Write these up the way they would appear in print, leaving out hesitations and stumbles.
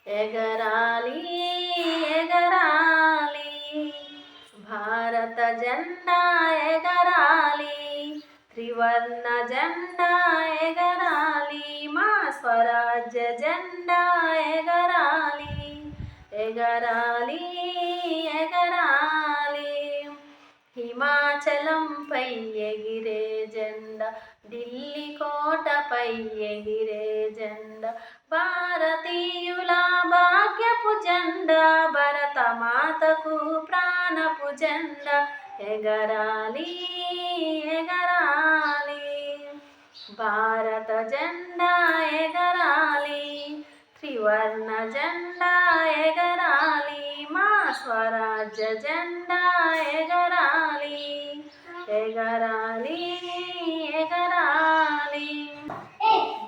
ఎగరాలి ఎగరాలి భారత జెండా ఎగరాలి, త్రివర్ణ జెండా ఎగరాలి, మా స్వరాజ్య జెండా ఎగరాలి, ఎగరాలి ఎగరాలి. హిమాచలంపై ఎగిరే జెండా, ఢిల్లీ కోటపై ఎగిరే జెండా, భారతీయుల భాగ్యపు జెండా, భరత మాతకు ప్రాణపు జెండా, ఎగరాలి ఎగరాలి భారత జెండా ఎగరాలి, త్రివర్ణ జెండా ఎగరాలి, మా స్వరాజ్య జెండా ఎగరాలి, ఎగరాలి ఎగరాలి.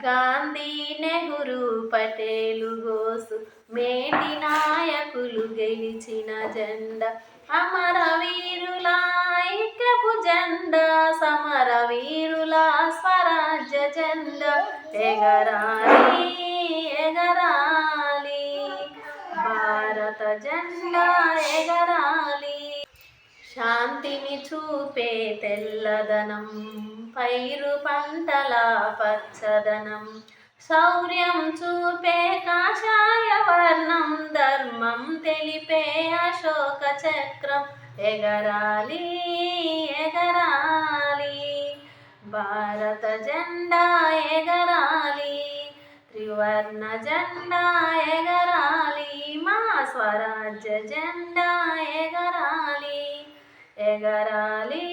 గాంధీ, నెహ్రూ, పటేలు, బోసు, మేటి నాయకులు గెలిచిన జెండా, అమరవీరుల ఐక్యపు జెండా, సమరవీరుల స్వరాజ్య జెండా, ఎగరాలి ఎగరాలి భారత జెండా ఎగరాలి. శాంతిని చూపే తెల్లదనం, పైరు పంటల పచ్చదనం, శౌర్యం చూపే కాషాయ వర్ణం, ధర్మం తెలిపే అశోక చక్రం, ఎగరాలి ఎగరాలి భారత జెండా ఎగరాలి, త్రివర్ణ జెండా ఎగరాలి, మా స్వరాజ్య జెండా ఎగరాలి, ఎగరాలి